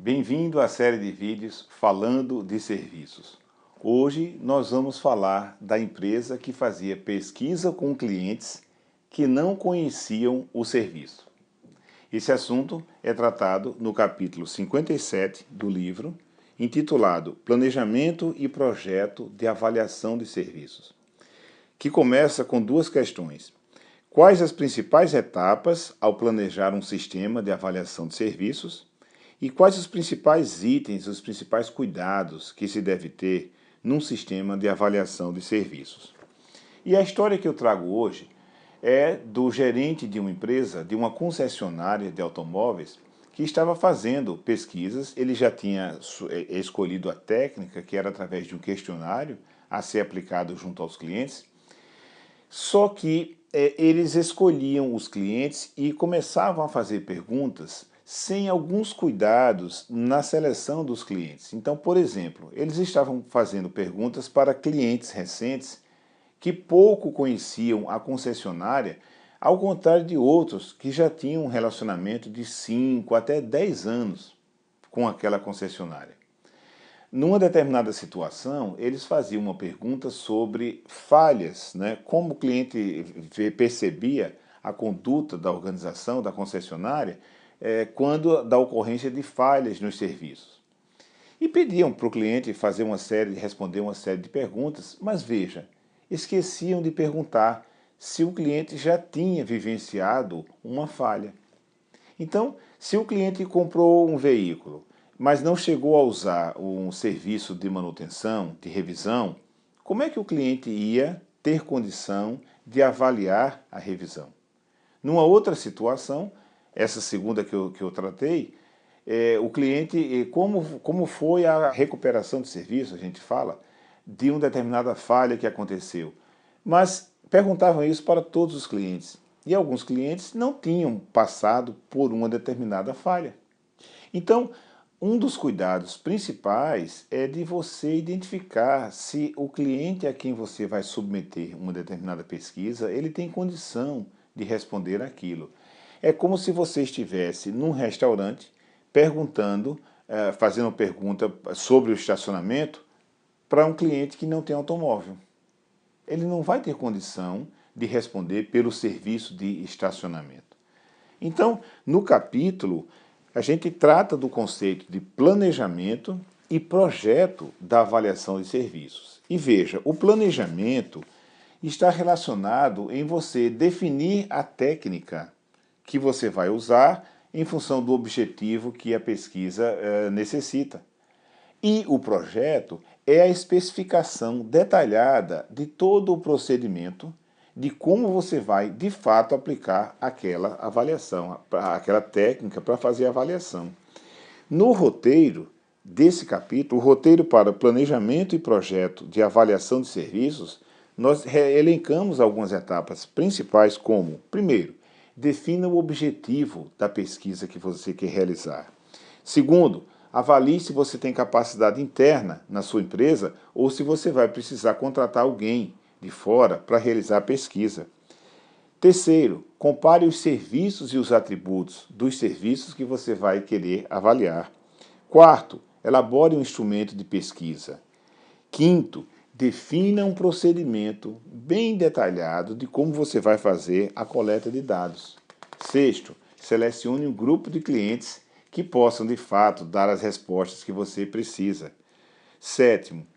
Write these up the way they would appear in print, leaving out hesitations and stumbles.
Bem-vindo à série de vídeos falando de serviços. Hoje nós vamos falar da empresa que fazia pesquisa com clientes que não conheciam o serviço. Esse assunto é tratado no capítulo 57 do livro, intitulado Planejamento e Projeto de Avaliação de Serviços, que começa com duas questões. Quais as principais etapas ao planejar um sistema de avaliação de serviços? E quais os principais itens, os principais cuidados que se deve ter num sistema de avaliação de serviços? E a história que eu trago hoje é do gerente de uma empresa, de uma concessionária de automóveis, que estava fazendo pesquisas. Ele já tinha escolhido a técnica, que era através de um questionário a ser aplicado junto aos clientes, só que eles escolhiam os clientes e começavam a fazer perguntas sem alguns cuidados na seleção dos clientes. Então, por exemplo, eles estavam fazendo perguntas para clientes recentes que pouco conheciam a concessionária, ao contrário de outros que já tinham um relacionamento de 5 até 10 anos com aquela concessionária. Numa determinada situação, eles faziam uma pergunta sobre falhas, né? Como o cliente percebia a conduta da organização, da concessionária, quando da ocorrência de falhas nos serviços. E pediam para o cliente responder uma série de perguntas, mas veja, esqueciam de perguntar se o cliente já tinha vivenciado uma falha. Então, se o cliente comprou um veículo, mas não chegou a usar um serviço de manutenção, de revisão, como é que o cliente ia ter condição de avaliar a revisão? Numa outra situação, essa segunda que eu tratei, o cliente, como foi a recuperação de serviço, a gente fala, de uma determinada falha que aconteceu. Mas perguntavam isso para todos os clientes. E alguns clientes não tinham passado por uma determinada falha. Então, um dos cuidados principais é de você identificar se o cliente a quem você vai submeter uma determinada pesquisa, ele tem condição de responder aquilo. É como se você estivesse num restaurante fazendo pergunta sobre o estacionamento para um cliente que não tem automóvel. Ele não vai ter condição de responder pelo serviço de estacionamento. Então, no capítulo, a gente trata do conceito de planejamento e projeto da avaliação de serviços. E veja, o planejamento está relacionado em você definir a técnica que você vai usar em função do objetivo que a pesquisa necessita. E o projeto é a especificação detalhada de todo o procedimento, de como você vai, de fato, aplicar aquela avaliação, aquela técnica para fazer a avaliação. No roteiro desse capítulo, o roteiro para planejamento e projeto de avaliação de serviços, nós elencamos algumas etapas principais como, primeiro, defina o objetivo da pesquisa que você quer realizar. Segundo, avalie se você tem capacidade interna na sua empresa ou se você vai precisar contratar alguém de fora para realizar a pesquisa. Terceiro, compare os serviços e os atributos dos serviços que você vai querer avaliar. Quarto, elabore um instrumento de pesquisa. Quinto, defina um procedimento bem detalhado de como você vai fazer a coleta de dados. Sexto, selecione um grupo de clientes que possam, de fato, dar as respostas que você precisa. Sétimo,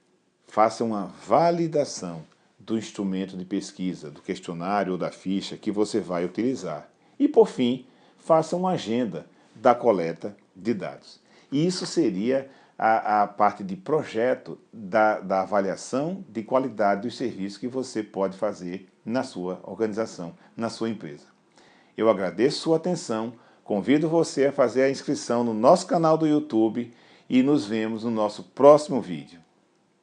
faça uma validação do instrumento de pesquisa, do questionário ou da ficha que você vai utilizar. E, por fim, faça uma agenda da coleta de dados. E isso seria a parte de projeto da avaliação de qualidade dos serviços que você pode fazer na sua organização, na sua empresa. Eu agradeço sua atenção, convido você a fazer a inscrição no nosso canal do YouTube e nos vemos no nosso próximo vídeo.